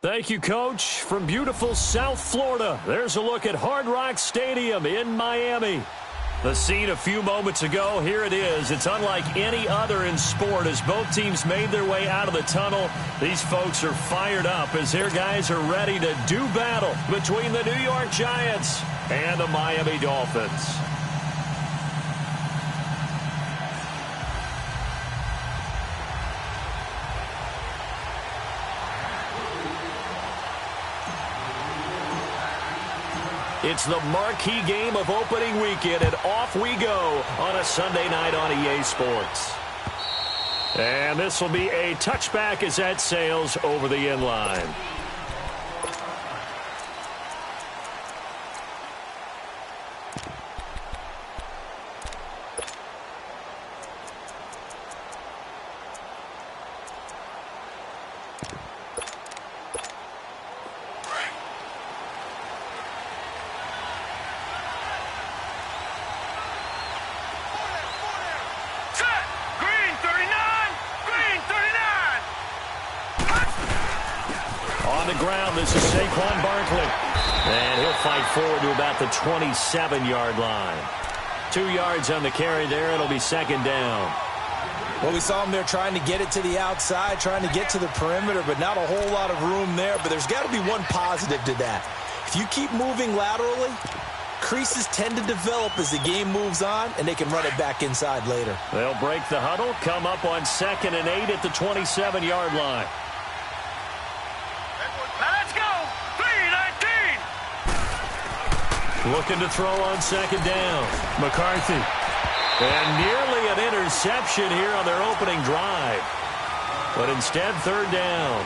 Thank you, Coach. From beautiful South Florida, there's a look at Hard Rock Stadium in Miami. The scene a few moments ago, here it is. It's unlike any other in sport as both teams made their way out of the tunnel. These folks are fired up as their guys are ready to do battle between the New York Giants and the Miami Dolphins. It's the marquee game of opening weekend, and off we go on a Sunday night on EA Sports. And this will be a touchback as that sails over the end line. This is Saquon Barkley. And he'll fight forward to about the 27-yard line. 2 yards on the carry there. It'll be second down. Well, we saw him there trying to get it to the outside, trying to get to the perimeter, but not a whole lot of room there. But there's got to be one positive to that. If you keep moving laterally, creases tend to develop as the game moves on, and they can run it back inside later. They'll break the huddle, come up on 2nd and 8 at the 27-yard line. Looking to throw on second down. McCarthy. And nearly an interception here on their opening drive. But instead, third down.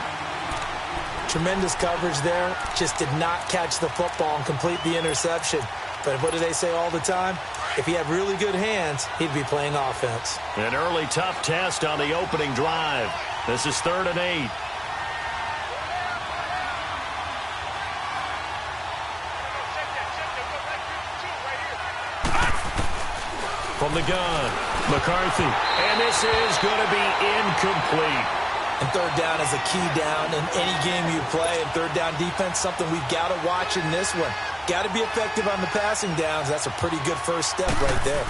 Tremendous coverage there. Just did not catch the football and complete the interception. But what do they say all the time? If he had really good hands, he'd be playing offense. An early tough test on the opening drive. This is 3rd and 8. From the gun, McCarthy. And this is going to be incomplete. And third down is a key down in any game you play. And third down defense, something we've got to watch in this one. Got to be effective on the passing downs. That's a pretty good first step right there.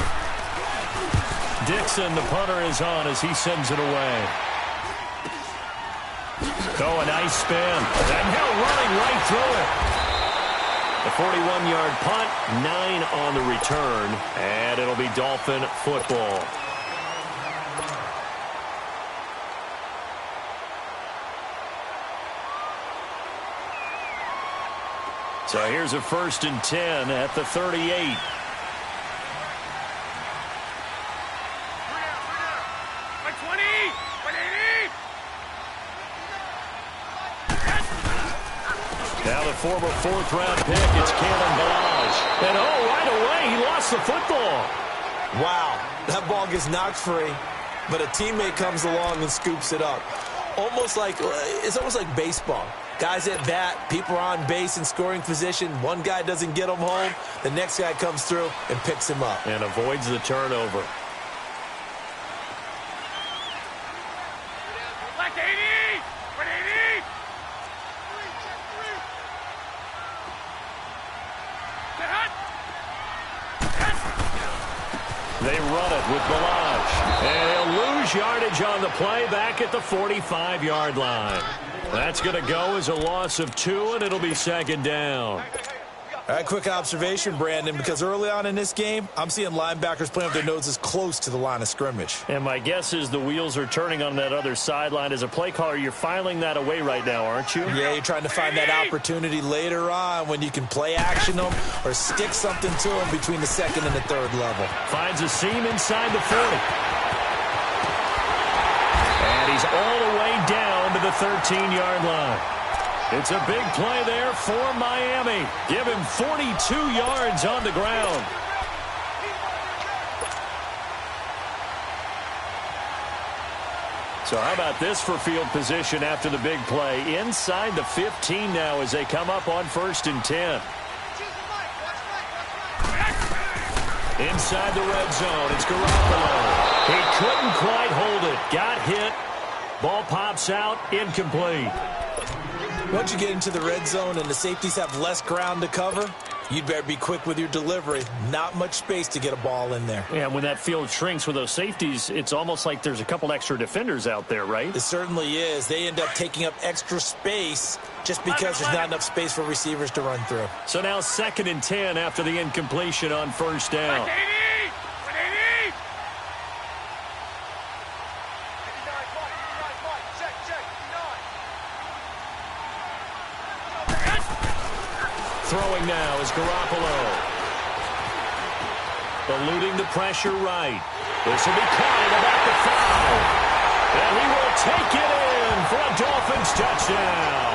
Dixon, the punter, is on as he sends it away. Oh, a nice spin. And Hill running right through it. The 41-yard punt, 9 on the return, and it'll be Dolphin football. So here's a 1st and 10 at the 38. Now the former 4th-round pick, it's Kalen Balaj. And right away, he lost the football. Wow, that ball gets knocked free, but a teammate comes along and scoops it up. It's almost like baseball. Guys at bat, people are on base in scoring position. One guy doesn't get him home. The next guy comes through and picks him up. And avoids the turnover. They run it with Balaj. And he'll lose yardage on the play back at the 45-yard line. That's going to go as a loss of 2, and it'll be second down. All right, quick observation, Brandon, because early on in this game, I'm seeing linebackers playing with their noses close to the line of scrimmage. And my guess is the wheels are turning on that other sideline. As a play caller, you're filing that away right now, aren't you? Yeah, you're trying to find that opportunity later on when you can play action them or stick something to them between the 2nd and the 3rd level. Finds a seam inside the 40. And he's all the way down to the 13-yard line. It's a big play there for Miami. Give him 42 yards on the ground. So how about this for field position after the big play? Inside the 15 now as they come up on 1st and 10. Inside the red zone, it's Garoppolo. He couldn't quite hold it. Got hit. Ball pops out, incomplete. Once you get into the red zone and the safeties have less ground to cover, you'd better be quick with your delivery. Not much space to get a ball in there. Yeah, when that field shrinks with those safeties, it's almost like there's a couple extra defenders out there, right? It certainly is. They end up taking up extra space just because there's not enough space for receivers to run through. So now 2nd and 10 after the incompletion on 1st down. Throwing now is Garoppolo. Eluding the pressure right. This will be caught at about the 5. And he will take it in for a Dolphins touchdown.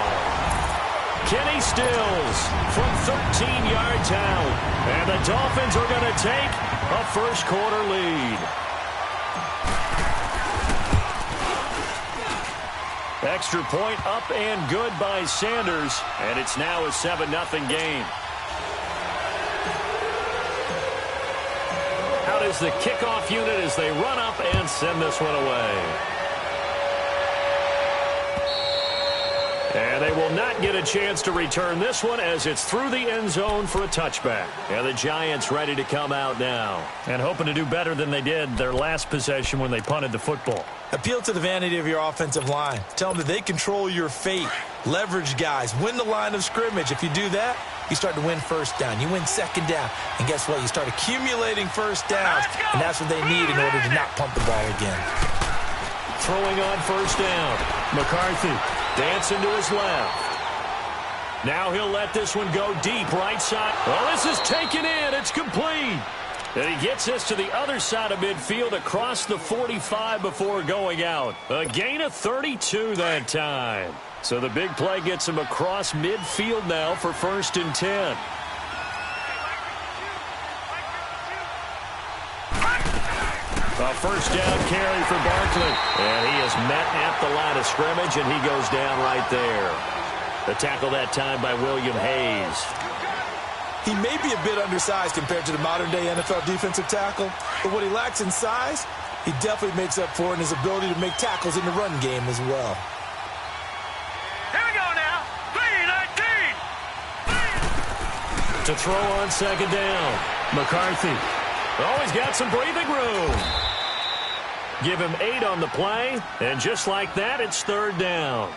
Kenny Stills from 13 yards out. And the Dolphins are going to take a first-quarter lead. Extra point up and good by Sanders, and it's now a 7-0 game. Out is the kickoff unit as they run up and send this one away. And they will not get a chance to return this one as it's through the end zone for a touchback. And the Giants ready to come out now and hoping to do better than they did their last possession when they punted the football. Appeal to the vanity of your offensive line. Tell them that they control your fate. Leverage guys. Win the line of scrimmage. If you do that, you start to win first down. You win second down. And guess what? You start accumulating first downs. And that's what they need in order to not pump the ball again. Throwing on first down. McCarthy dancing to his left. Now he'll let this one go deep right side. Well, this is taken in. It's complete. And he gets this to the other side of midfield across the 45 before going out. A gain of 32 that time. So the big play gets him across midfield now for 1st and 10. A first down carry for Barkley. And he is met at the line of scrimmage, and he goes down right there. The tackle that time by William Hayes. He may be a bit undersized compared to the modern-day NFL defensive tackle, but what he lacks in size, he definitely makes up for in his ability to make tackles in the run game as well. Here we go now. 3-19. To throw on 2nd down. McCarthy. Oh, he's got some breathing room. Give him 8 on the play, and just like that, it's 3rd down.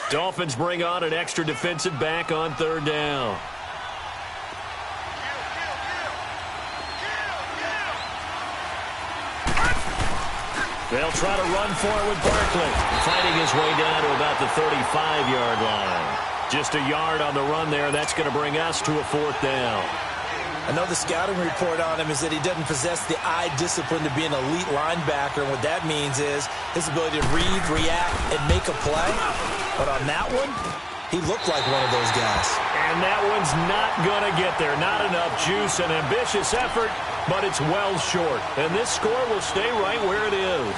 Dolphins bring on an extra defensive back on 3rd down. They'll try to run for it with Barkley. Fighting his way down to about the 35-yard line. Just a yard on the run there. That's going to bring us to a 4th down. Another scouting report on him is that he doesn't possess the eye discipline to be an elite linebacker. And what that means is his ability to read, react, and make a play. But on that one, he looked like one of those guys. And that one's not going to get there. Not enough juice, an ambitious effort, but it's well short. And this score will stay right where it is.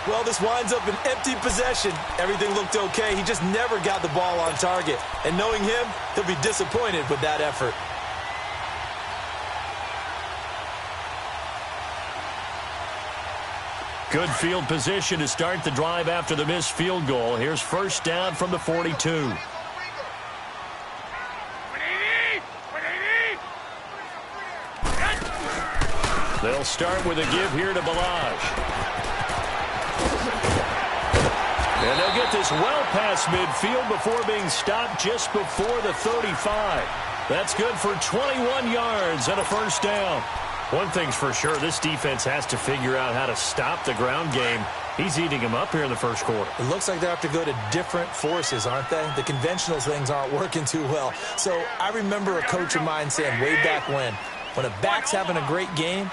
Well, this winds up an empty possession. Everything looked okay. He just never got the ball on target. And knowing him, he'll be disappointed with that effort. Good field position to start the drive after the missed field goal. Here's 1st down from the 42. They'll start with a give here to Balaj. And they'll get this well past midfield before being stopped just before the 35. That's good for 21 yards and a 1st down. One thing's for sure, this defense has to figure out how to stop the ground game. He's eating him up here in the 1st quarter. It looks like they have to go to different forces, aren't they? The conventional things aren't working too well. So I remember a coach of mine saying way back when a back's having a great game,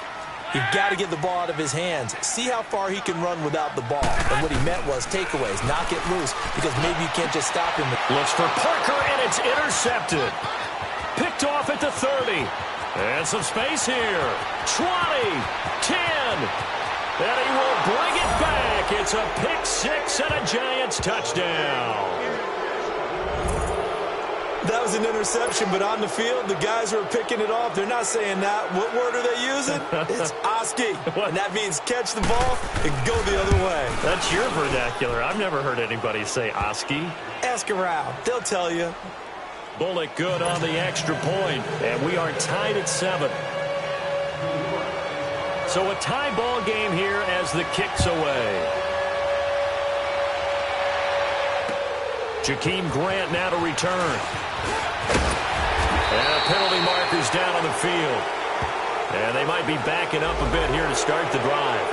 you've got to get the ball out of his hands. See how far he can run without the ball. And what he meant was takeaways, knock it loose, because maybe you can't just stop him. Looks for Parker, and it's intercepted. Picked off at the 30. And some space here. 20, 10, and he will bring it back. It's a pick 6 and a Giants touchdown. That was an interception, but on the field, the guys who are picking it off, they're not saying that. What word are they using? It's Oski, and that means catch the ball and go the other way. That's your vernacular. I've never heard anybody say Oski. Ask around. They'll tell you. Bullock good on the extra point, and we are tied at 7. So a tie ball game here as the kick's away. Jakeem Grant now to return. And penalty markers down on the field. And they might be backing up a bit here to start the drive.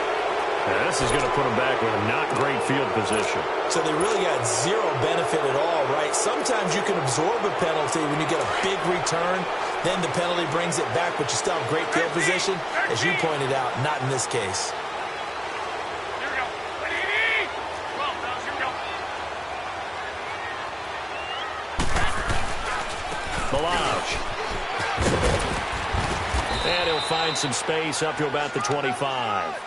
And this is going to put them back with a not great field position. So they really got zero benefit at all, right? Sometimes you can absorb a penalty when you get a big return. Then the penalty brings it back, but you still have great field position. As you pointed out, not in this case. And he'll find some space up to about the 25.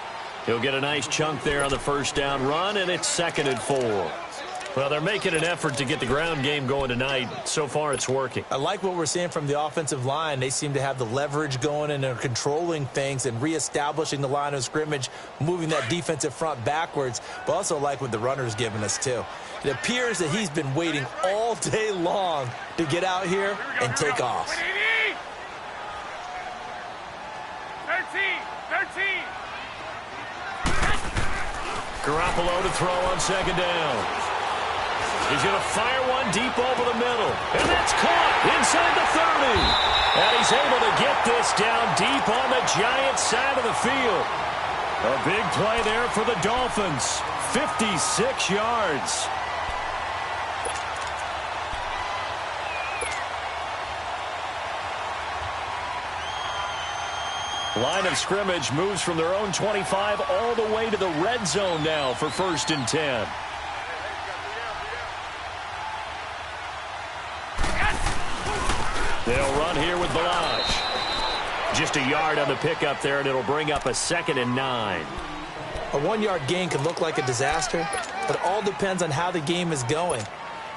He'll get a nice chunk there on the first down run, and it's 2nd and 4. Well, they're making an effort to get the ground game going tonight. So far, it's working. I like what we're seeing from the offensive line. They seem to have the leverage going, and they're controlling things and reestablishing the line of scrimmage, moving that defensive front backwards, but also like what the runner's giving us, too. It appears that he's been waiting all day long to get out here and take off. 13. Garoppolo to throw on 2nd down. He's going to fire one deep over the middle. And that's caught inside the 30. And he's able to get this down deep on the Giants side of the field. A big play there for the Dolphins. 56 yards. Line of scrimmage moves from their own 25 all the way to the red zone now for 1st and 10. They'll run here with Balaj. Just a yard on the pickup there, and it'll bring up a 2nd and 9. A 1-yard gain could look like a disaster, but it all depends on how the game is going.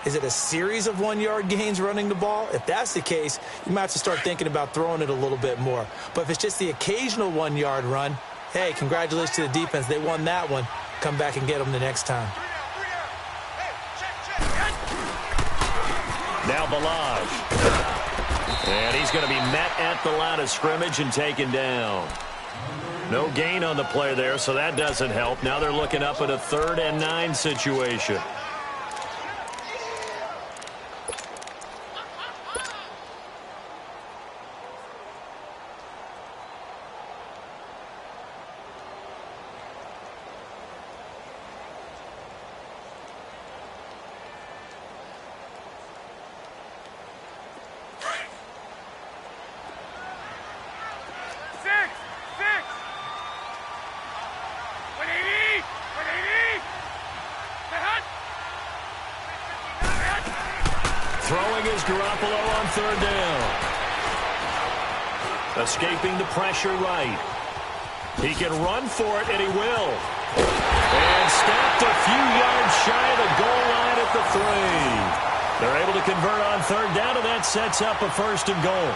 Is it a series of 1-yard gains running the ball? If that's the case, you might have to start thinking about throwing it a little bit more. But if it's just the occasional 1-yard run, hey, congratulations to the defense. They won that one. Come back and get them the next time. Now Balaj. And he's going to be met at the line of scrimmage and taken down. No gain on the play there, so that doesn't help. Now they're looking up at a 3rd and 9 situation. Throwing is Garoppolo on 3rd down. Escaping the pressure right. He can run for it, and he will. And stopped a few yards shy of the goal line at the 3. They're able to convert on 3rd down, and that sets up a 1st and goal.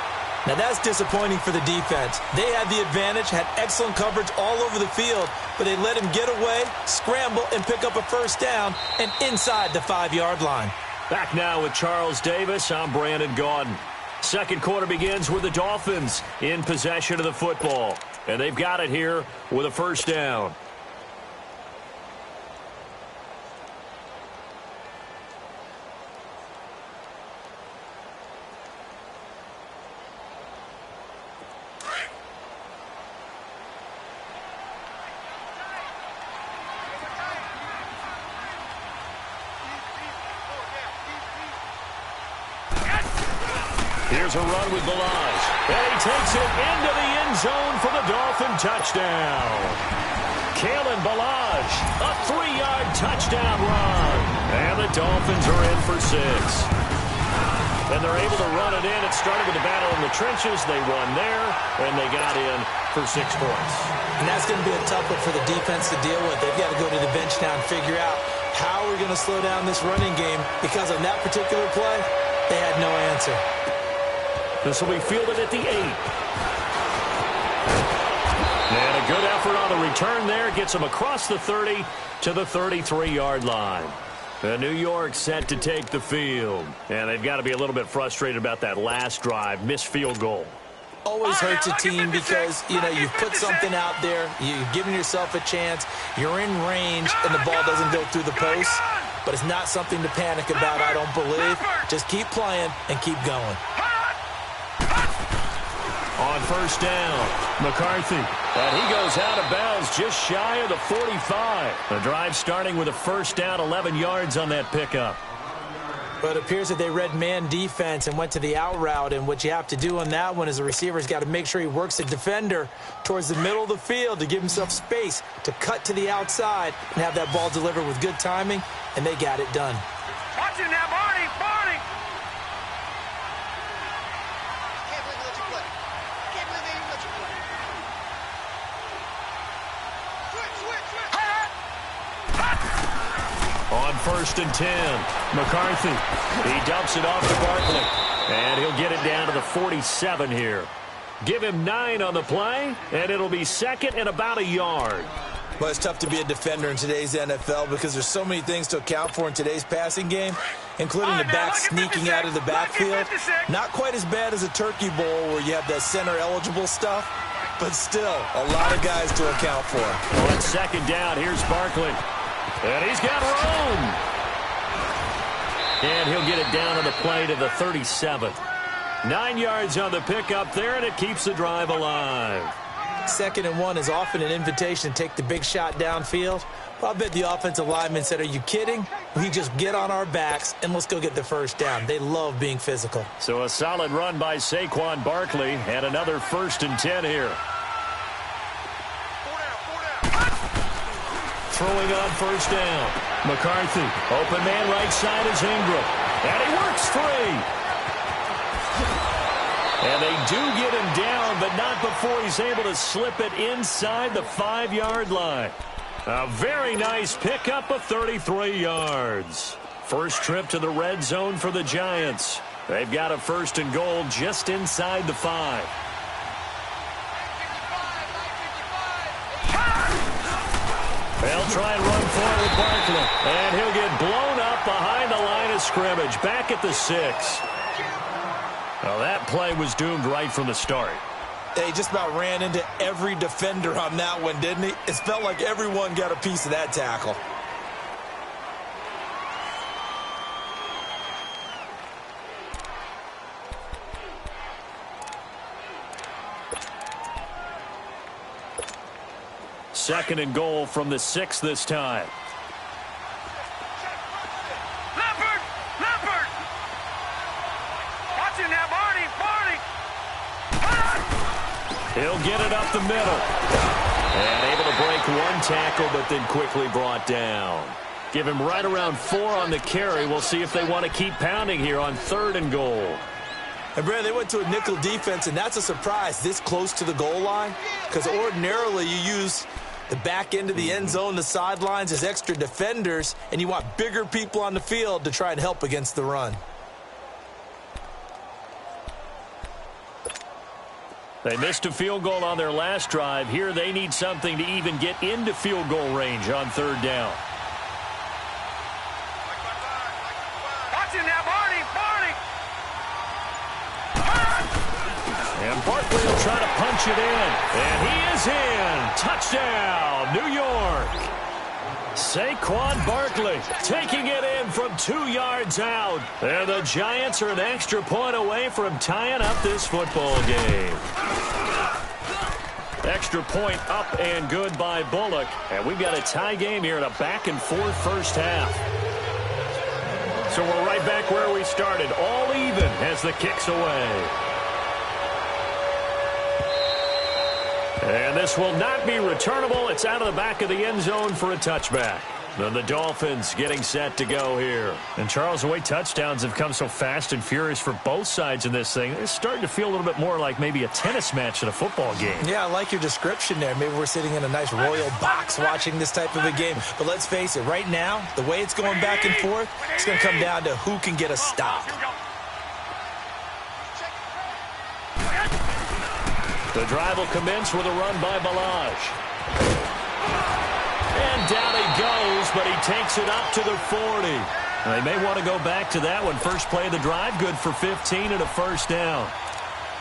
Now, that's disappointing for the defense. They had the advantage, had excellent coverage all over the field, but they let him get away, scramble, and pick up a 1st down, and inside the 5-yard line. Back now with Charles Davis. I'm Brandon Gaudin. 2nd quarter begins with the Dolphins in possession of the football. And they've got it here with a 1st down. Here's a run with Balaj. And he takes it into the end zone for the Dolphin touchdown. Kalen Balaj, a 3-yard touchdown run. And the Dolphins are in for 6. And they're able to run it in. It started with a battle in the trenches. They won there, and they got in for 6 points. And that's going to be a tough one for the defense to deal with. They've got to go to the bench now and figure out how we're going to slow down this running game, because on that particular play, They had no answer. This will be fielded at the 8. And a good effort on the return there. Gets him across the 30 to the 33-yard line. And New York set to take the field. And they've got to be a little bit frustrated about that last drive. Missed field goal. Always hurts a team because, you've put something out there. You've given yourself a chance. You're in range, and the ball doesn't go through the post. But it's not something to panic about, I don't believe. Just keep playing and keep going. On first down, McCarthy. And he goes out of bounds just shy of the 45. The drive starting with a first down, 11 yards on that pickup. But it appears that they read man defense and went to the out route. And what you have to do on that one is the receiver's got to make sure he works the defender towards the middle of the field to give himself space to cut to the outside and have that ball delivered with good timing, and they got it done. Watch it now, Barney! Barney! On first and 10, McCarthy. He dumps it off to Barkley. And he'll get it down to the 47 here. Give him 9 on the play, and it'll be second and about a yard. Well, it's tough to be a defender in today's NFL because there's so many things to account for in today's passing game, including the back sneaking out of the backfield. Not quite as bad as a turkey bowl where you have the center-eligible stuff, but still a lot of guys to account for. On second down, here's Barkley. And he's got room. And he'll get it down on the play to the 37. 9 yards on the pickup there, and it keeps the drive alive. 2nd and 1 is often an invitation to take the big shot downfield. Well, I bet the offensive lineman said, are you kidding? We just get on our backs and let's go get the first down. They love being physical. So a solid run by Saquon Barkley and another 1st and 10 here. Throwing on first down. McCarthy. Open man right side is Ingram. And he works free. And they do get him down, but not before he's able to slip it inside the 5-yard line. A very nice pickup of 33 yards. First trip to the red zone for the Giants. They've got a 1st and goal just inside the 5. They'll try and run forward with Barkley. And he'll get blown up behind the line of scrimmage. Back at the 6. Well, that play was doomed right from the start. He just about ran into every defender on that one, didn't he? It felt like everyone got a piece of that tackle. Second and goal from the 6 this time. Leopard! Watch it now, Barney! He'll get it up the middle. And able to break one tackle, but then quickly brought down. Give him right around 4 on the carry. We'll see if they want to keep pounding here on 3rd and goal. And, Brad, they went to a nickel defense, and that's a surprise this close to the goal line because ordinarily you use the back end of the end zone, the sidelines as extra defenders, and you want bigger people on the field to try and help against the run. They missed a field goal on their last drive. Here they need something to even get into field goal range on 3rd down. Watch it now, Barney! And Barkley will try to punch it in. And he is in. Touchdown, New York. Saquon Barkley taking it in from 2 yards out. And the Giants are an extra point away from tying up this football game. Extra point up and good by Bullock. And we've got a tie game here in a back-and-forth first half. So we're right back where we started, all even as the kick's away. And this will not be returnable. It's out of the back of the end zone for a touchback. Then the Dolphins getting set to go here. And, Charles, the way touchdowns have come so fast and furious for both sides in this thing, it's starting to feel a little bit more like maybe a tennis match than a football game. Yeah, I like your description there. Maybe we're sitting in a nice royal box watching this type of a game. But let's face it, right now, the way it's going back and forth, it's going to come down to who can get a stop. The drive will commence with a run by Balaj. And down he goes, but he takes it up to the 40. They may want to go back to that one. First play of the drive, good for 15 and a first down.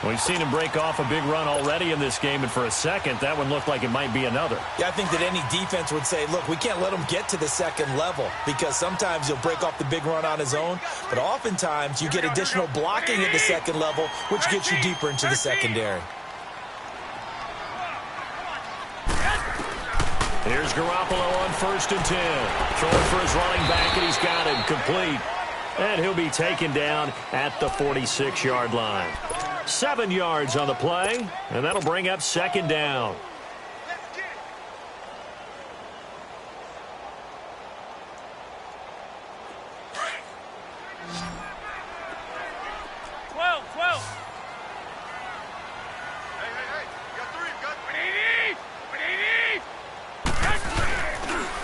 We've seen him break off a big run already in this game, and for a second, that one looked like it might be another. Yeah, I think that any defense would say, look, we can't let him get to the second level because sometimes he'll break off the big run on his own, but oftentimes you get additional blocking at the second level, which gets you deeper into the secondary. Here's Garoppolo on 1st and 10. Throwing for his running back, and he's got him complete. And he'll be taken down at the 46-yard line. 7 yards on the play, and that'll bring up 2nd down.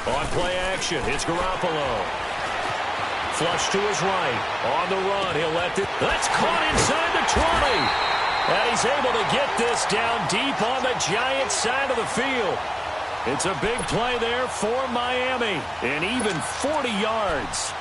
On play action, it's Garoppolo. Flush to his right. On the run, he'll let it. That's caught inside the 20. And he's able to get this down deep on the Giants side of the field. It's a big play there for Miami. And even 40 yards.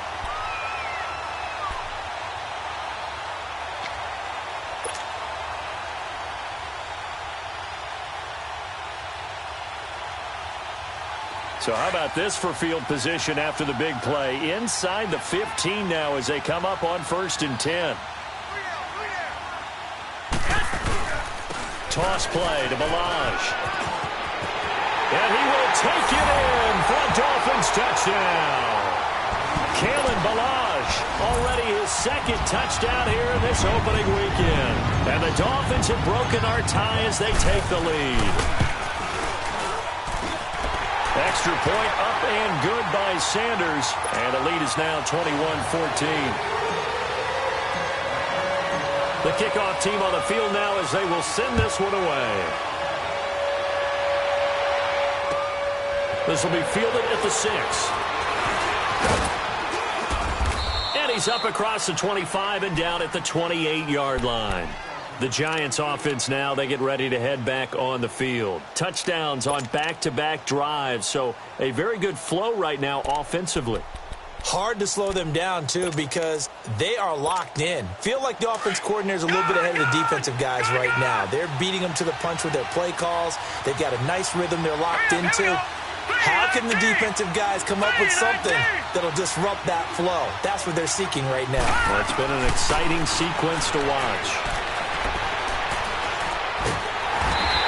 So how about this for field position after the big play? Inside the 15 now as they come up on 1st and 10. Toss play to Balaj. And he will take it in for a Dolphins touchdown. Kalen Balaj, already his 2nd touchdown here in this opening weekend. And the Dolphins have broken our tie as they take the lead. Extra point up and good by Sanders. And the lead is now 21-14. The kickoff team on the field now as they will send this one away. This will be fielded at the 6. And he's up across the 25 and down at the 28-yard line. The Giants offense now, they get ready to head back on the field. Touchdowns on back-to-back drives, so a very good flow right now offensively. Hard to slow them down, too, because they are locked in. Feel like the offense coordinator's a little bit ahead of the defensive guys right now. They're beating them to the punch with their play calls. They've got a nice rhythm they're locked into. How can the defensive guys come up with something that'll disrupt that flow? That's what they're seeking right now. Well, it's been an exciting sequence to watch.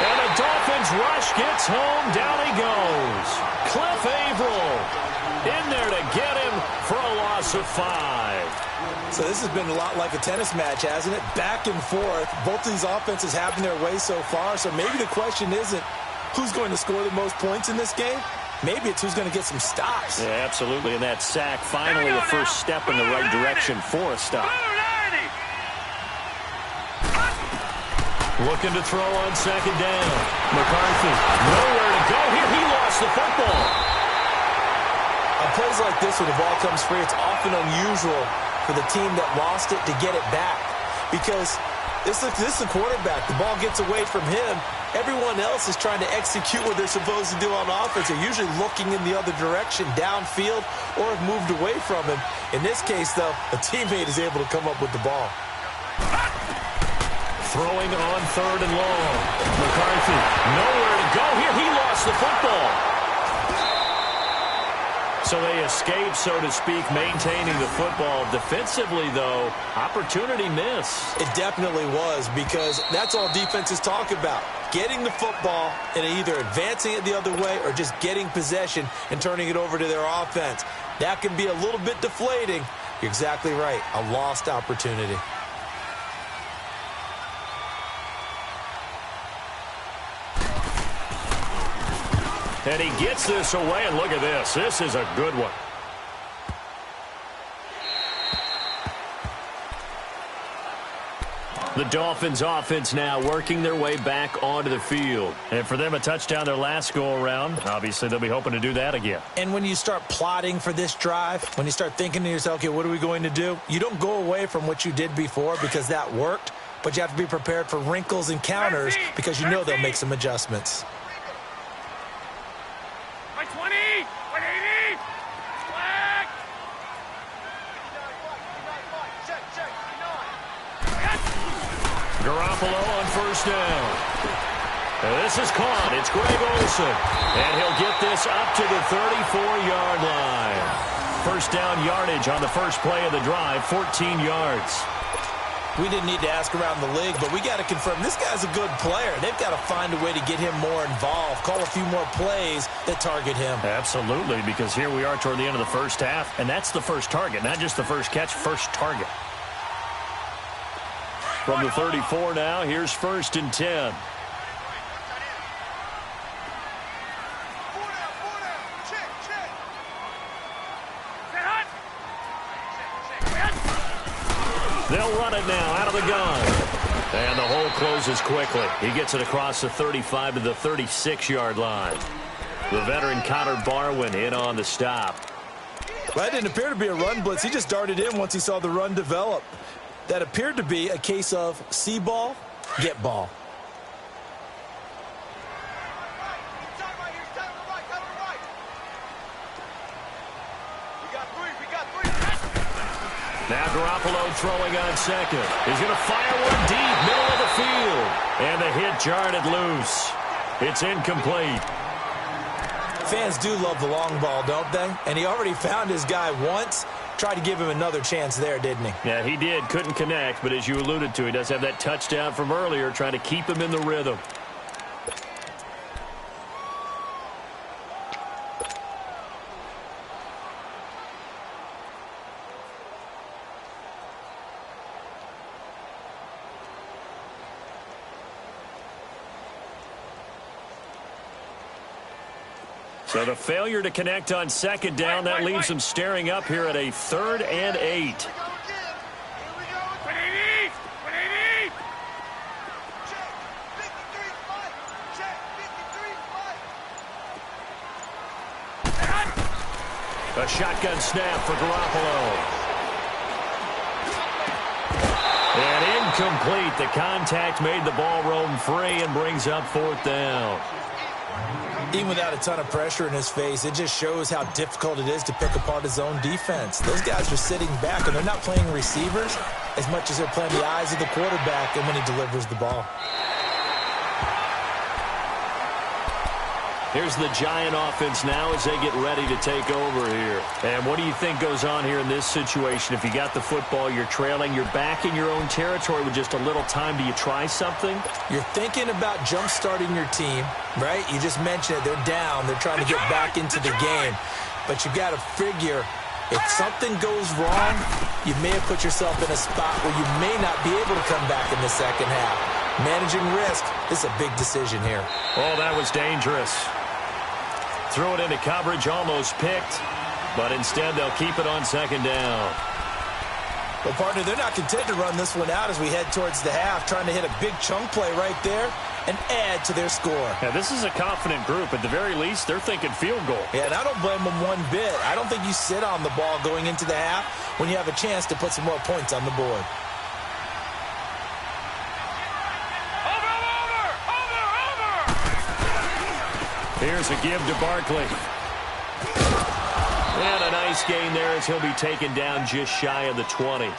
And the Dolphins rush gets home. Down he goes. Cliff Averill in there to get him for a loss of 5. So this has been a lot like a tennis match, hasn't it? Back and forth. Both of these offenses having their way so far. So maybe the question isn't who's going to score the most points in this game. Maybe it's who's going to get some stops. Yeah, absolutely. And that sack, finally a first step in the right direction for a stop. Looking to throw on 2nd down. McCarthy, nowhere to go here. He lost the football. On plays like this where the ball comes free, it's often unusual for the team that lost it to get it back. Because this is the quarterback. The ball gets away from him. Everyone else is trying to execute what they're supposed to do on offense. They're usually looking in the other direction, downfield, or have moved away from him. In this case, though, a teammate is able to come up with the ball. Throwing on 3rd and long. McCarthy, nowhere to go here. He lost the football. So they escape, so to speak, maintaining the football. Defensively, though, opportunity miss. It definitely was, because that's all defenses talk about. Getting the football and either advancing it the other way or just getting possession and turning it over to their offense. That can be a little bit deflating. You're exactly right. A lost opportunity. And he gets this away, and look at this. This is a good one. The Dolphins offense now working their way back onto the field. And for them, a touchdown their last go-around. Obviously, they'll be hoping to do that again. And when you start plotting for this drive, when you start thinking to yourself, okay, what are we going to do? You don't go away from what you did before because that worked. but you have to be prepared for wrinkles and counters because you know they'll make some adjustments. 120, 180, flag. Garoppolo on first down. This is caught. It's Greg Olsen. And he'll get this up to the 34-yard line. First down yardage on the first play of the drive, 14 yards. We didn't need to ask around the league, but we got to confirm this guy's a good player. They've got to find a way to get him more involved, call a few more plays that target him. Absolutely, because here we are toward the end of the first half, and that's the first target, not just the first catch, first target. From the 34 now, here's first and 10. They'll run it now out of the gun. And the hole closes quickly. He gets it across the 35 to the 36-yard line. The veteran Connor Barwin in on the stop. Well, that didn't appear to be a run blitz. He just darted in once he saw the run develop. That appeared to be a case of see ball, get ball. Now Garoppolo throwing on second. He's going to fire one deep, middle of the field. And the hit jarred it loose. It's incomplete. Fans do love the long ball, don't they? And he already found his guy once. Tried to give him another chance there, didn't he? Yeah, he did. Couldn't connect, but as you alluded to, he does have that touchdown from earlier, trying to keep him in the rhythm. So the failure to connect on second down, that leaves him staring up here at a 3rd and 8. 180, 180. A shotgun snap for Garoppolo. And incomplete. The contact made the ball roam free and brings up 4th down. Even without a ton of pressure in his face, it just shows how difficult it is to pick apart his own defense. Those guys are sitting back, and they're not playing receivers as much as they're playing the eyes of the quarterback and when he delivers the ball. Here's the Giant offense now as they get ready to take over here. And what do you think goes on here in this situation? If you got the football, you're trailing, you're back in your own territory with just a little time. Do you try something? You're thinking about jump-starting your team, right? You just mentioned it. They're down. They're trying to get back into the game. But you've got to figure, if something goes wrong, you may have put yourself in a spot where you may not be able to come back in the second half. Managing risk, this is a big decision here. Oh, that was dangerous. Threw it into coverage, almost picked, but instead they'll keep it on second down. Well, partner, they're not content to run this one out as we head towards the half, trying to hit a big chunk play right there and add to their score. Yeah, this is a confident group. At the very least, they're thinking field goal. Yeah, and I don't blame them one bit. I don't think you sit on the ball going into the half when you have a chance to put some more points on the board. Here's a give to Barkley. And a nice gain there as he'll be taken down just shy of the 20.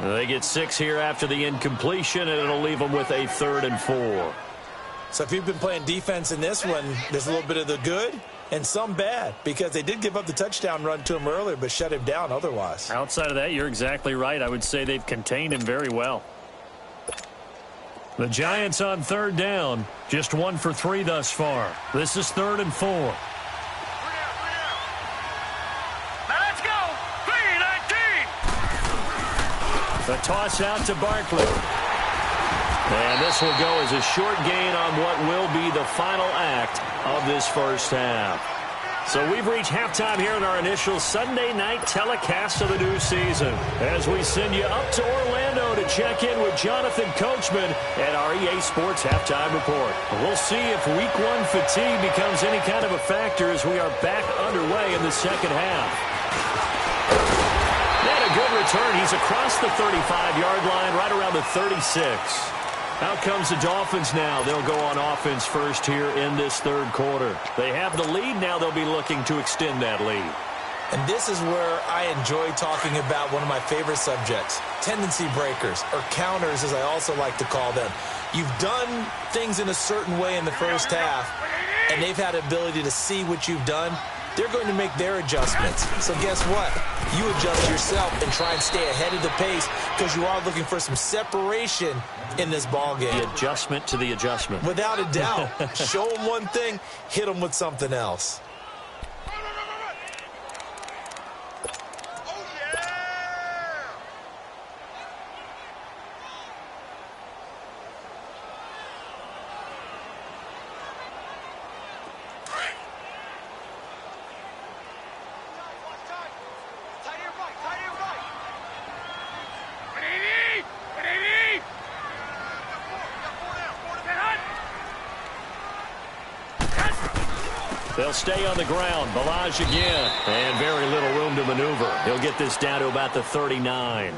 They get 6 here after the incompletion, and it'll leave them with a 3rd and 4. So if you've been playing defense in this one, there's a little bit of the good and some bad, because they did give up the touchdown run to him earlier but shut him down otherwise. Outside of that, you're exactly right. I would say they've contained him very well. The Giants on 3rd down, just 1 for 3 thus far. This is 3rd and 4. Now let's go. 3-19. The toss out to Barkley. And this will go as a short gain on what will be the final act of this first half. So we've reached halftime here in our initial Sunday night telecast of the new season, as we send you up to Orlando to check in with Jonathan Coachman at our EA Sports Halftime Report. We'll see if Week 1 fatigue becomes any kind of a factor as we are back underway in the second half. And a good return. He's across the 35-yard line, right around the 36. Out comes the Dolphins now. They'll go on offense first here in this third quarter. They have the lead. Now they'll be looking to extend that lead. And this is where I enjoy talking about one of my favorite subjects, tendency breakers, or counters, as I also like to call them. You've done things in a certain way in the first half, and they've had the ability to see what you've done. They're going to make their adjustments. So guess what? You adjust yourself and try and stay ahead of the pace because you are looking for some separation in this ball game. The adjustment to the adjustment. Without a doubt. Show them one thing, hit them with something else. They'll stay on the ground. Balaj again. And very little room to maneuver. He'll get this down to about the 39.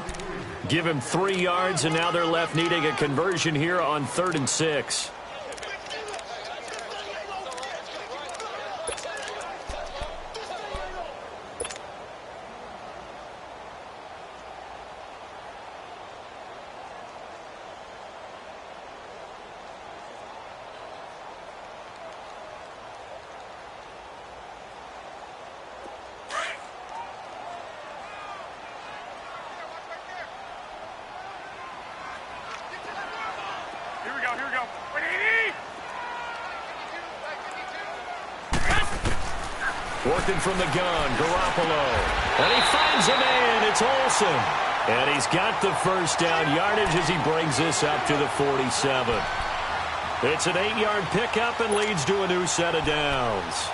Give him 3 yards, and now they're left needing a conversion here on 3rd and 6. Working from the gun, Garoppolo. And he finds a man. It's Olsen. And he's got the first down yardage as he brings this up to the 47. It's an 8-yard pickup and leads to a new set of downs.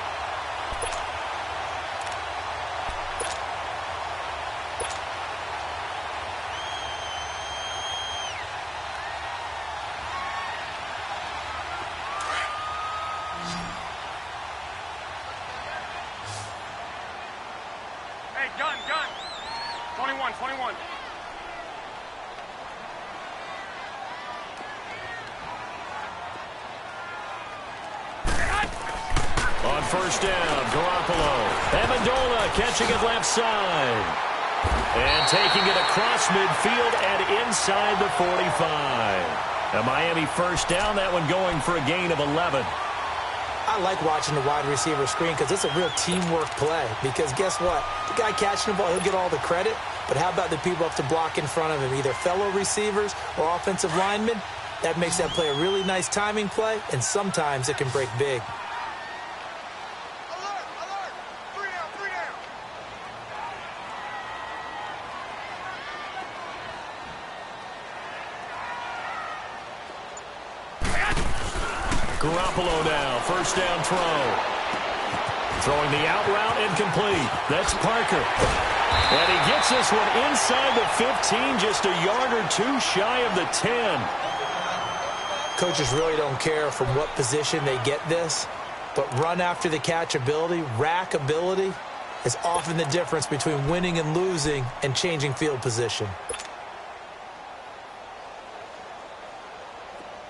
Gun. 21. On first down, Garoppolo. Amendola catching it left side. And taking it across midfield and inside the 45. A Miami first down, that one going for a gain of 11. I like watching the wide receiver screen because it's a real teamwork play. Because guess what? The guy catching the ball, he'll get all the credit. But how about the people up to block in front of him, either fellow receivers or offensive linemen? That makes that play a really nice timing play, and sometimes it can break big. Alert! 3 down. Garoppolo now, first down throw. Throwing the out route incomplete. That's Parker. And he gets this one inside the 15, just a yard or two shy of the 10. Coaches really don't care from what position they get this, but run after the catch ability, rack ability, is often the difference between winning and losing and changing field position.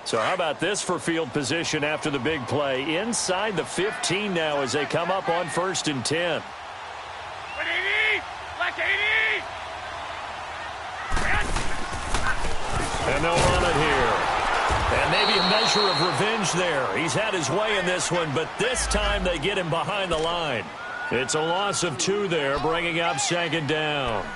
So how about this for field position after the big play? Inside the 15 now as they come up on 1st and 10. Black 80! And they'll run it here. And maybe a measure of revenge there. He's had his way in this one, but this time they get him behind the line. It's a loss of 2 there, bringing up 2nd down.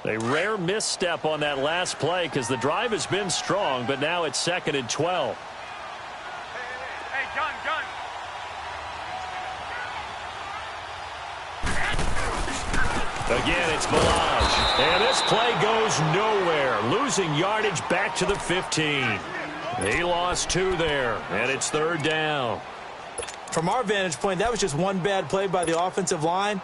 A rare misstep on that last play because the drive has been strong, but now it's 2nd and 12. Hey, gun. Again, it's Balaj. And this play goes nowhere. Losing yardage back to the 15. He lost 2 there, and it's 3rd down. From our vantage point, that was just one bad play by the offensive line,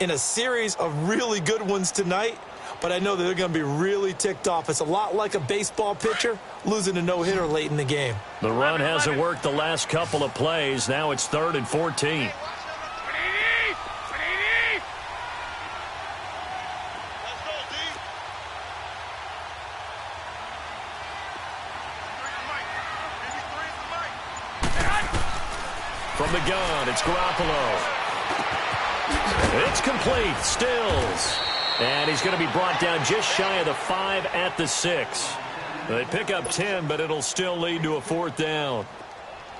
in a series of really good ones tonight, but I know that they're going to be really ticked off. It's a lot like a baseball pitcher losing a no-hitter late in the game. The run hasn't worked the last couple of plays. Now it's 3rd and 14. From the gun, it's Garoppolo. It's complete. Stills. And he's going to be brought down just shy of the 5 at the 6. They pick up 10, but it'll still lead to a 4th down.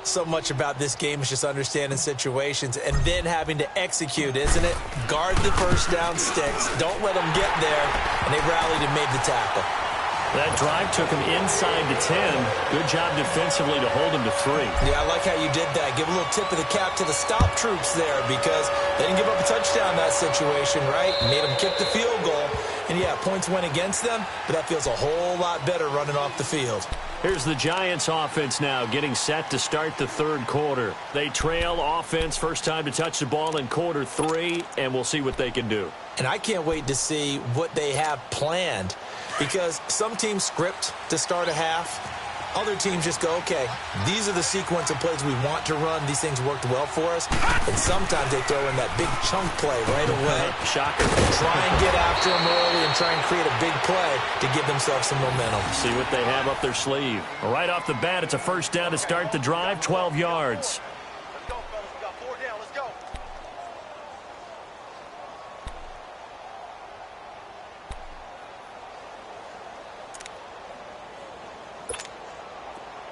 So much about this game is just understanding situations and then having to execute, isn't it? Guard the first down sticks. Don't let them get there. And they rallied and made the tackle. That drive took him inside the 10. Good job defensively to hold him to 3. Yeah, I like how you did that. Give a little tip of the cap to the stop troops there because they didn't give up a touchdown in that situation, right? Made them kick the field goal. And, yeah, points went against them, but that feels a whole lot better running off the field. Here's the Giants offense now getting set to start the 3rd quarter. They trail offense, first time to touch the ball in quarter 3, and we'll see what they can do. And I can't wait to see what they have planned because some teams script to start a half. Other teams just go, okay, these are the sequence of plays we want to run. These things worked well for us. And sometimes they throw in that big chunk play right away. Shocker. Try and get after them early and try and create a big play to give themselves some momentum. See what they have up their sleeve. Right off the bat, it's a first down to start the drive, 12 yards. Let's go, fellas. We got 4 down. Let's go.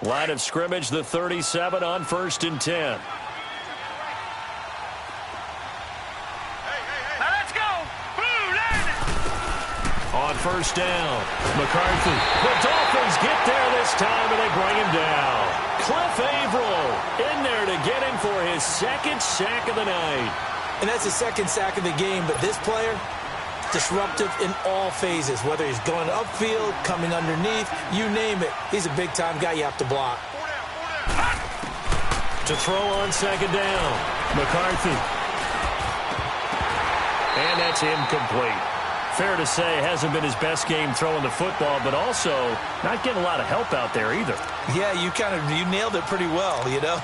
Line of scrimmage, the 37 on 1st and 10. Now let's go. Blue, landing. On 1st down, McCarthy. The Dolphins get there this time, and they bring him down. Cliff Averill in there to get him for his 2nd sack of the night. And that's the 2nd sack of the game, but this player, disruptive in all phases, whether he's going upfield, coming underneath, you name it. He's a big-time guy you have to block. 4 down. To throw on 2nd down, McCarthy. And that's incomplete. Fair to say, hasn't been his best game throwing the football, but also not getting a lot of help out there either. Yeah, you nailed it pretty well, you know.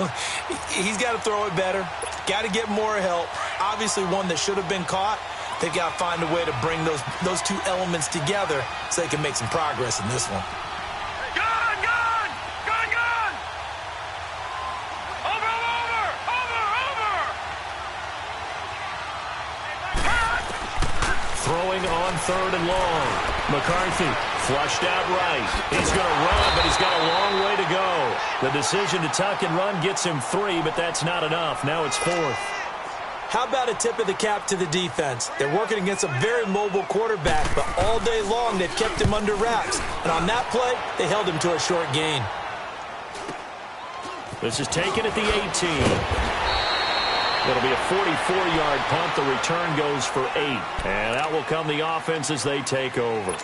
He's got to throw it better, got to get more help. Obviously one that should have been caught. They've got to find a way to bring those 2 elements together so they can make some progress in this one. Gun, gun. Gun, gun. Over, over, over, over. Throwing on 3rd and long. McCarthy flushed out right. He's going to run, but he's got a long way to go. The decision to tuck and run gets him 3, but that's not enough. Now it's 4th. How about a tip of the cap to the defense? They're working against a very mobile quarterback, but all day long they've kept him under wraps. And on that play, they held him to a short gain. This is taken at the 18. It'll be a 44-yard punt. The return goes for 8. And out will come the offense as they take over.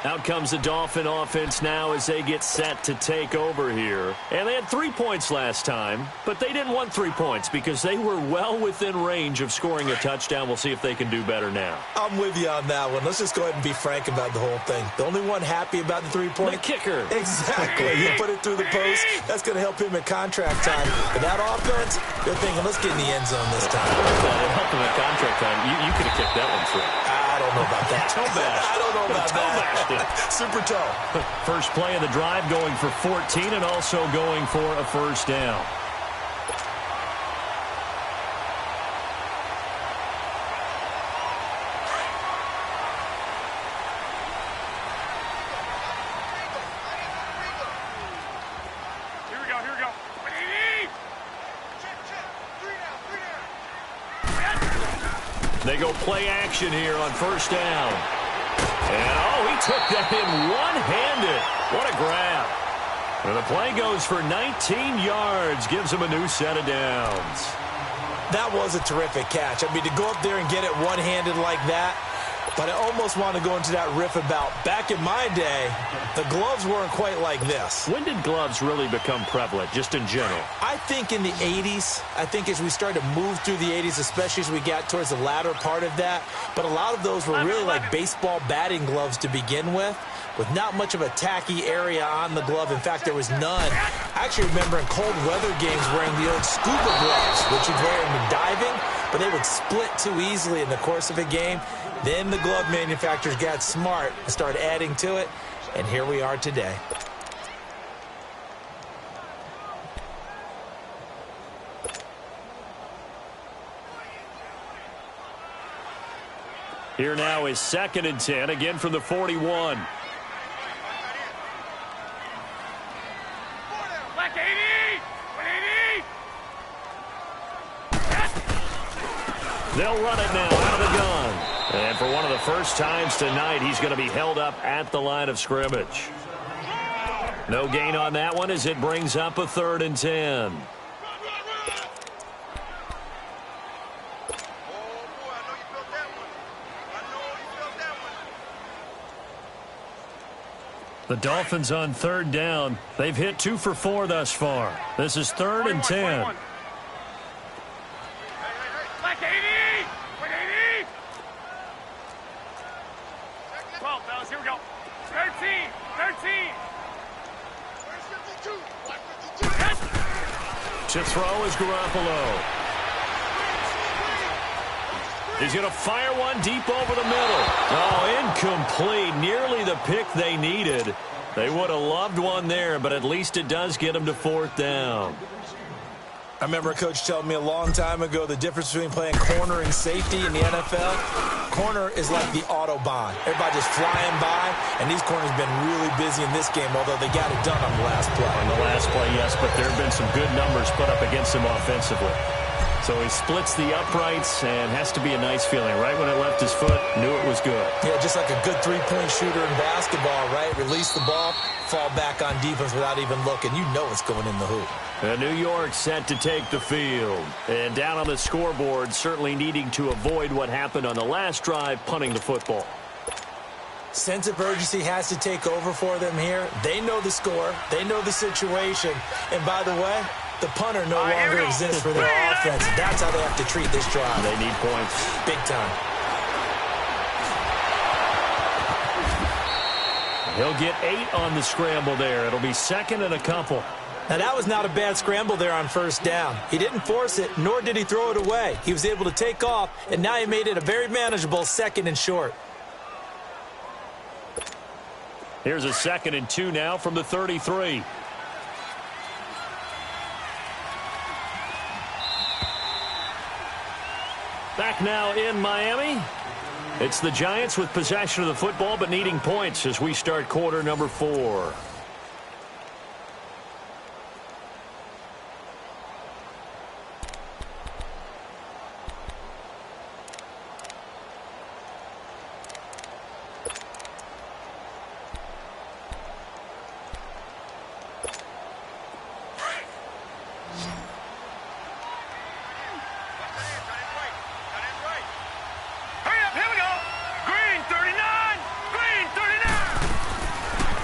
Out comes the Dolphin offense now as they get set to take over here. And they had 3 points last time, but they didn't want 3 points because they were well within range of scoring a touchdown. We'll see if they can do better now. I'm with you on that one. Let's just go ahead and be frank about the whole thing. The only one happy about the 3-point? The kicker. Exactly. You put it through the post. That's going to help him at contract time. But that offense, they're thinking, let's get in the end zone this time. It helped him at contract time. You could have kicked that one through. I don't know about that. Toe bashed. I don't know about that. Super toe. First play of the drive going for 14 and also going for a first down. Here we go, here we go. They go play action here on first down. And, he took that in one-handed. What a grab. And the play goes for 19 yards, gives him a new set of downs. That was a terrific catch. I mean, to go up there and get it one-handed like that, But I almost want to go into that riff about back in my day, the gloves weren't quite like this. When did gloves really become prevalent, just in general? I think in the 80s. I think as we started to move through the 80s, especially as we got towards the latter part of that. But a lot of those were really like baseball batting gloves to begin with not much of a tacky area on the glove. In fact, there was none. I actually remember in cold weather games wearing the old scuba gloves, which you'd wear in diving, but they would split too easily in the course of a game. Then the glove manufacturers got smart and started adding to it, and here we are today. Here now is 2nd and 10, again from the 41. Black 80! 180! They'll run it now out of the gun. And for one of the first times tonight, he's going to be held up at the line of scrimmage. No gain on that one as it brings up a 3rd and 10. The Dolphins on 3rd down. They've hit 2 for 4 thus far. This is 3rd and 10. 21. Black 80! 180! 12, fellas, here we go. 13! 13! To throw is Garoppolo. He's going to fire one deep over the middle. Oh, incomplete. Nearly the pick they needed. They would have loved one there, but at least it does get them to 4th down. I remember a coach telling me a long time ago the difference between playing corner and safety in the NFL. Corner is like the Autobahn. Everybody just flying by, and these corners have been really busy in this game, although they got it done on the last play. On the last play, yes, but there have been some good numbers put up against him offensively. So he splits the uprights and has to be a nice feeling. Right when it left his foot, knew it was good. Yeah, just like a good three-point shooter in basketball, right? Release the ball, fall back on defense without even looking. You know it's going in the hoop. And New York set to take the field. And down on the scoreboard, certainly needing to avoid what happened on the last drive, punting the football. Sense of urgency has to take over for them here. They know the score. They know the situation. And by the way, the punter no longer exists for their offense. That's how they have to treat this drive. They need points. Big time. He'll get 8 on the scramble there. It'll be 2nd and a couple. Now, that was not a bad scramble there on 1st down. He didn't force it, nor did he throw it away. He was able to take off, and now he made it a very manageable 2nd and short. Here's a 2nd and 2 now from the 33. Back now in Miami. It's the Giants with possession of the football but needing points as we start quarter number 4.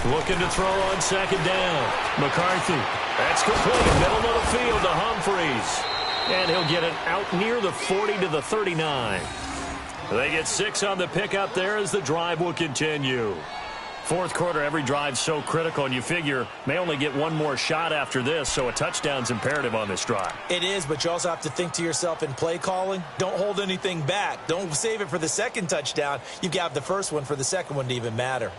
Looking to throw on 2nd down. McCarthy. That's complete. Middle of the field to Humphreys. And he'll get it out near the 40 to the 39. They get 6 on the pickup there as the drive will continue. 4th quarter, every drive's so critical, and you figure may only get one more shot after this, so a touchdown's imperative on this drive. It is, but you also have to think to yourself in play calling, don't hold anything back. Don't save it for the 2nd touchdown. You've got the 1st one for the 2nd one to even matter.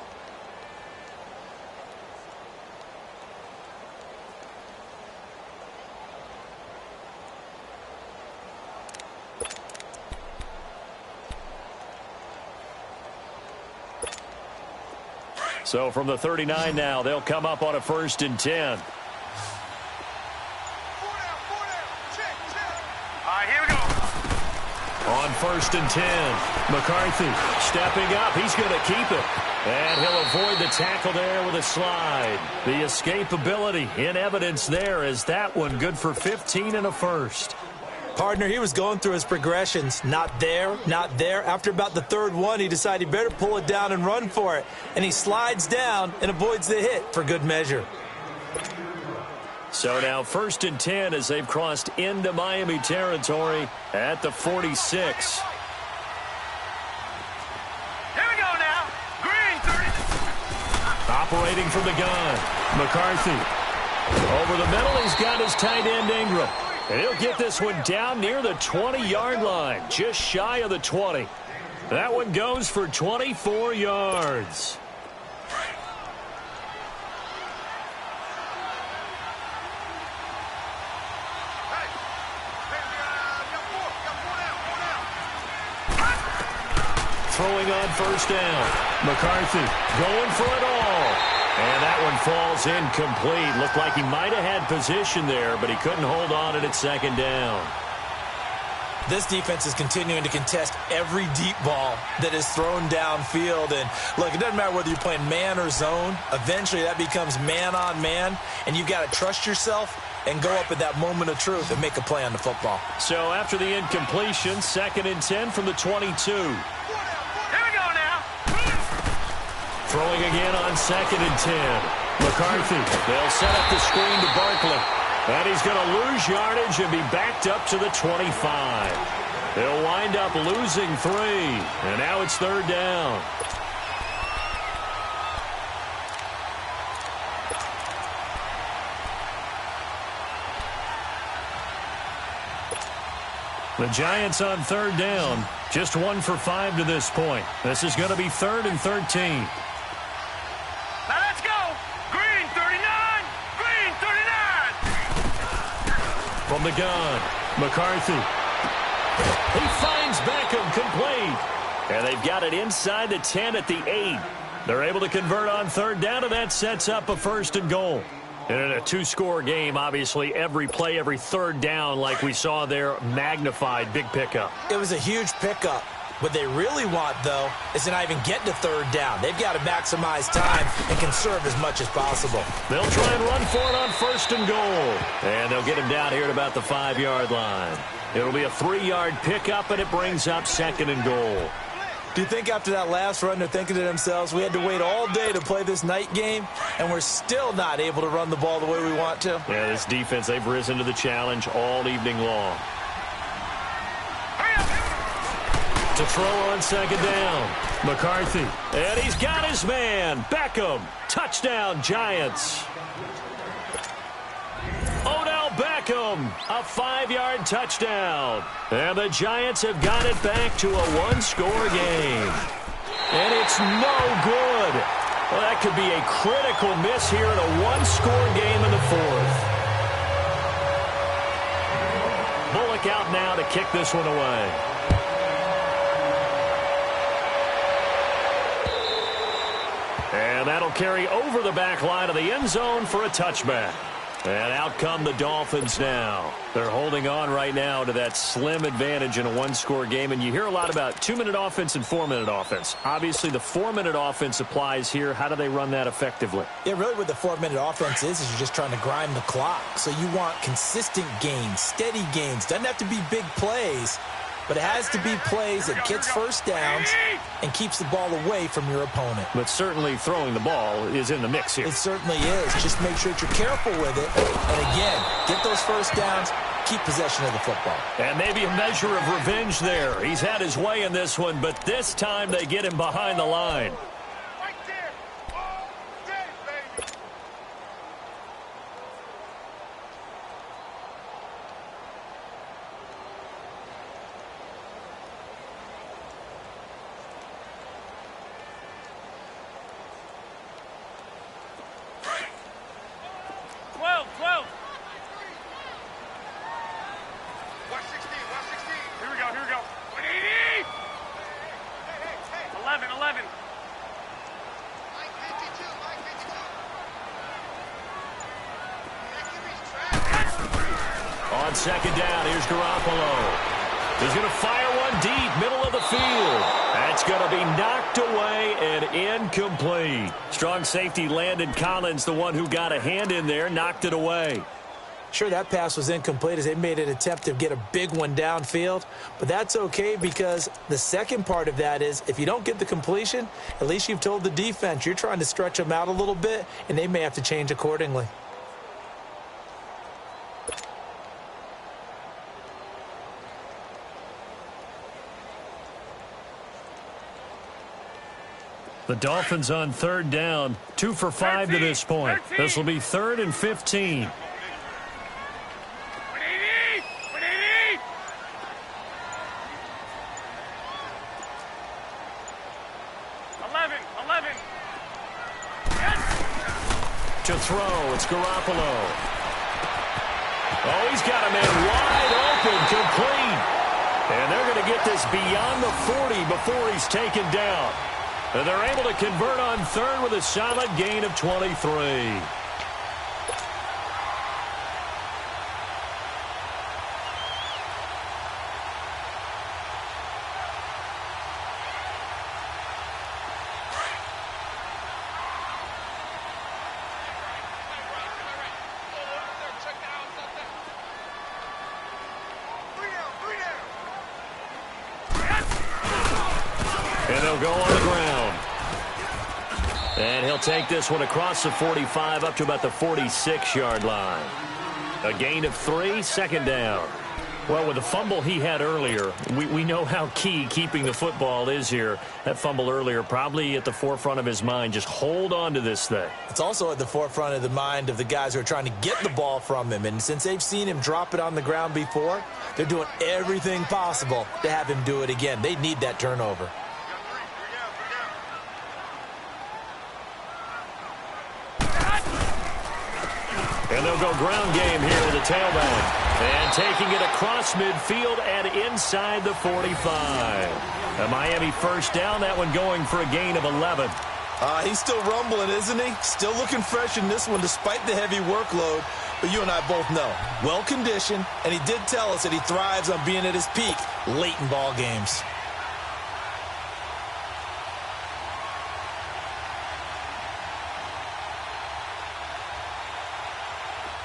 So from the 39 now, they'll come up on a 1st and 10. All right, here we go. On 1st and 10, McCarthy stepping up. He's going to keep it. And he'll avoid the tackle there with a slide. The escapability in evidence there is that one good for 15 and a 1st. Partner, he was going through his progressions. Not there, not there. After about the third one, he decided he better pull it down and run for it. And he slides down and avoids the hit for good measure. So now 1st and 10 as they've crossed into Miami territory at the 46. Here we go now. Green, 30. Operating from the gun, McCarthy. Over the middle, he's got his tight end Ingram. And he'll get this one down near the 20-yard line, just shy of the 20. That one goes for 24 yards. Throwing on 1st down. McCarthy going for it all. And that one falls incomplete. Looked like he might have had position there, but he couldn't hold on it at 2nd down. This defense is continuing to contest every deep ball that is thrown downfield. And, look, it doesn't matter whether you're playing man or zone. Eventually that becomes man on man, and you've got to trust yourself and go up at that moment of truth and make a play on the football. So after the incompletion, 2nd and 10 from the 22. Throwing again on 2nd and 10. McCarthy, they'll set up the screen to Barkley. And he's going to lose yardage and be backed up to the 25. They'll wind up losing 3. And now it's 3rd down. The Giants on 3rd down. Just 1 for 5 to this point. This is going to be 3rd and 13. Now let's go. Green, 39. Green, 39. From the gun, McCarthy. He finds Beckham complete. And they've got it inside the 10 at the 8. They're able to convert on 3rd down, and that sets up a 1st and goal. And in a 2-score game, obviously, every play, every 3rd down, like we saw there, magnified, big pickup. It was a huge pickup. What they really want, though, is to not even get to 3rd down. They've got to maximize time and conserve as much as possible. They'll try and run for it on 1st and goal. And they'll get him down here at about the 5-yard line. It'll be a 3-yard pickup, and it brings up 2nd and goal. Do you think after that last run they're thinking to themselves, we had to wait all day to play this night game, and we're still not able to run the ball the way we want to? Yeah, this defense, they've risen to the challenge all evening long. To throw on 2nd down, McCarthy. And he's got his man, Beckham. Touchdown, Giants. Odell Beckham, a 5-yard touchdown. And the Giants have got it back to a 1-score game. And it's no good. Well, that could be a critical miss here in a 1-score game in the 4th. Bullock out now to kick this one away. And that'll carry over the back line of the end zone for a touchback. And out come the Dolphins now. They're holding on right now to that slim advantage in a 1-score game. And you hear a lot about 2-minute offense and 4-minute offense. Obviously, the 4-minute offense applies here. How do they run that effectively? Yeah, really what the 4-minute offense is you're just trying to grind the clock. So you want consistent gains, steady gains. Doesn't have to be big plays, but it has to be plays that gets 1st downs and keeps the ball away from your opponent. But certainly throwing the ball is in the mix here. It certainly is. Just make sure that you're careful with it. And again, get those 1st downs, keep possession of the football. And maybe a measure of revenge there. He's had his way in this one, but this time they get him behind the line. Right there. All day, baby. On 2nd down, here's Garoppolo. He's going to fire one deep, middle of the field. That's going to be knocked away and incomplete. Strong safety Landon Collins, the one who got a hand in there, knocked it away. Sure, that pass was incomplete as they made an attempt to get a big one downfield, but that's okay because the second part of that is if you don't get the completion, at least you've told the defense you're trying to stretch them out a little bit, and they may have to change accordingly. The Dolphins on third down, 2 for 5 to this point. This will be 3rd and 15. 11. To throw, it's Garoppolo. Oh, he's got a man wide open, complete. And they're going to get this beyond the 40 before he's taken down. And they're able to convert on third with a solid gain of 23. And they'll go on the ground. And he'll take this one across the 45 up to about the 46-yard line. A gain of 3, 2nd down. Well, with the fumble he had earlier, we know how key keeping the football is here. That fumble earlier probably at the forefront of his mind. Just hold on to this thing. It's also at the forefront of the mind of the guys who are trying to get the ball from him. And since they've seen him drop it on the ground before, they're doing everything possible to have him do it again. They need that turnover. And they'll go ground game here with the tailback. And taking it across midfield and inside the 45. A Miami first down, that one going for a gain of 11. He's still rumbling, isn't he? Still looking fresh in this one despite the heavy workload. But you and I both know, well-conditioned, and he did tell us that he thrives on being at his peak late in ball games.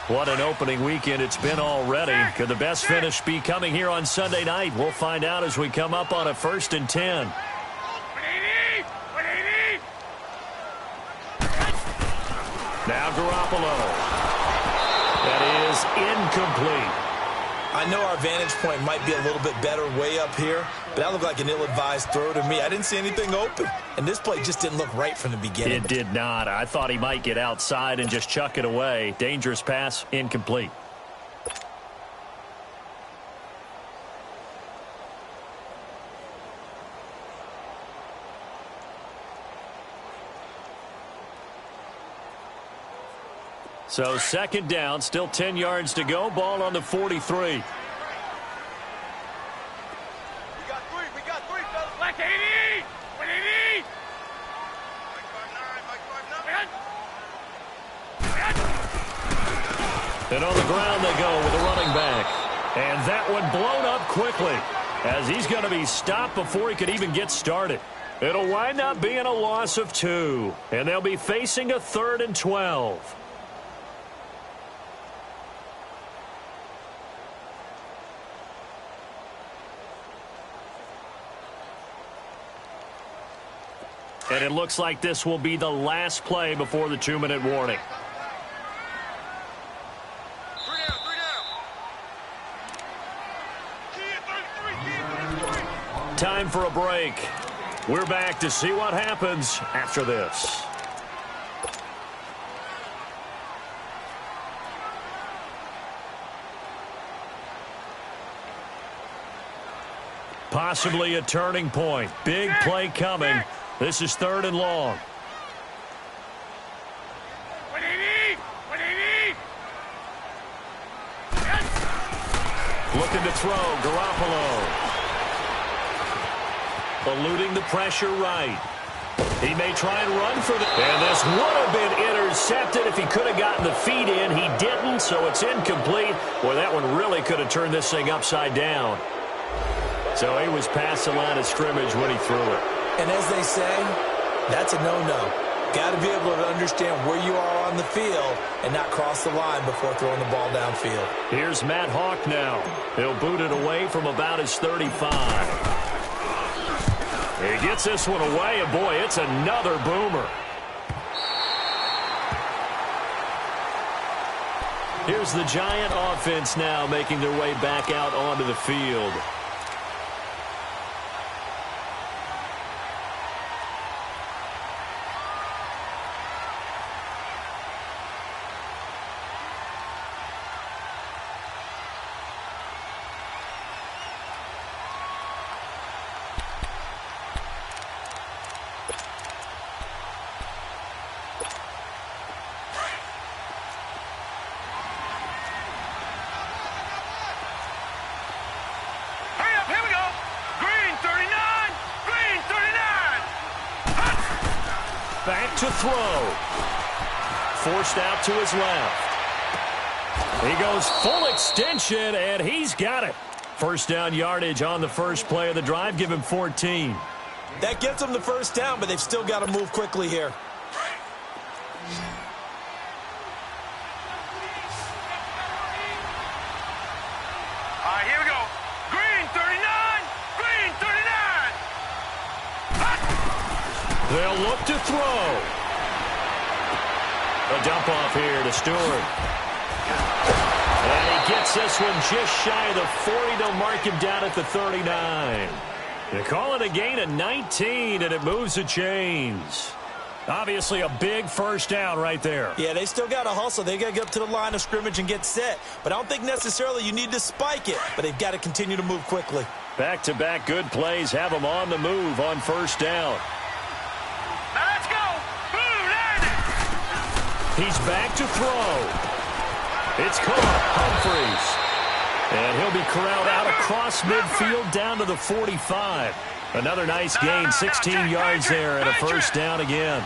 What an opening weekend it's been already. Could the best finish be coming here on Sunday night? We'll find out as we come up on a 1st and 10. Now Garoppolo. That is incomplete. I know our vantage point might be a little bit better way up here, but that looked like an ill-advised throw to me. I didn't see anything open, and this play just didn't look right from the beginning. It did not. I thought he might get outside and just chuck it away. Dangerous pass, incomplete. So 2nd down, still 10 yards to go. Ball on the 43. We got three, fellas. Black 80! 180! And on the ground they go with the running back. And that one blown up quickly as he's going to be stopped before he could even get started. It'll wind up being a loss of 2. And they'll be facing a 3rd and 12. And it looks like this will be the last play before the 2-minute warning. Time for a break. We're back to see what happens after this. Possibly a turning point. Big play coming. This is 3rd and long. 180! 180! Looking to throw, Garoppolo. Eluding the pressure right. He may try and run for the... And this would have been intercepted if he could have gotten the feet in. He didn't, so it's incomplete. Boy, that one really could have turned this thing upside down. So he was past the line of scrimmage when he threw it. And as they say, that's a no-no. Got to be able to understand where you are on the field and not cross the line before throwing the ball downfield. Here's Matt Hawk now. He'll boot it away from about his 35. He gets this one away, and boy, it's another boomer. Here's the Giant offense now making their way back out onto the field. Back to throw. Forced out to his left. He goes full extension, and he's got it. First down yardage on the first play of the drive. Give him 14. That gets them the first down, but they've still got to move quickly here. All right, here we go. Green 39. Green 39. They'll look to throw. A dump off here to Stewart. And he gets this one just shy of the 40. They'll mark him down at the 39. They call it a gain of 19, and it moves the chains. Obviously a big first down right there. Yeah, they still got to hustle. They got to get up to the line of scrimmage and get set. But I don't think necessarily you need to spike it. But they've got to continue to move quickly. Back-to-back good plays have them on the move on first down. Let's go. Boom, He's back to throw. It's caught. Humphreys. And he'll be corralled out across midfield down to the 45. Another nice gain, 16 yards there and a first down again.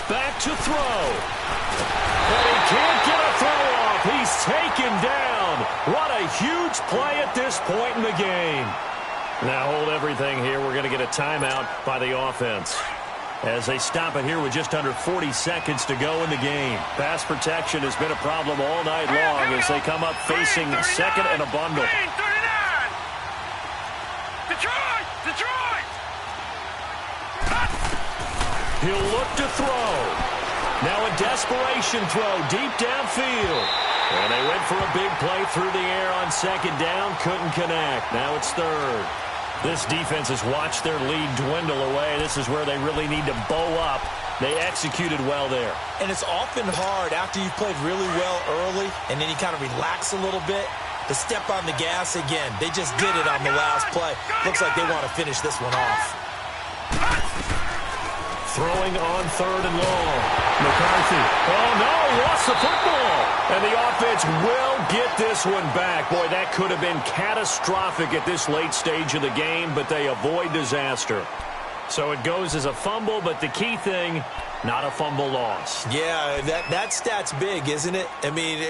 Back to throw. And he can't get a throw off. He's taken down. What a huge play at this point in the game. Now hold everything here. We're going to get a timeout by the offense as they stop it here with just under 40 seconds to go in the game. Pass protection has been a problem all night long as they come up facing second and a bundle. Detroit! Detroit! He'll look to throw. Now a desperation throw deep downfield. And they went for a big play through the air on second down. Couldn't connect. Now it's third. This defense has watched their lead dwindle away. This is where they really need to bow up. They executed well there. And it's often hard after you've played really well early and then you kind of relax a little bit to step on the gas again. They just did it on the last play. Looks like they want to finish this one off. Throwing on third and long. McCarthy. Oh, no, lost the football. And the offense will get this one back. Boy, that could have been catastrophic at this late stage of the game, but they avoid disaster. So it goes as a fumble, but the key thing, not a fumble loss. Yeah, that stat's big, isn't it? I mean,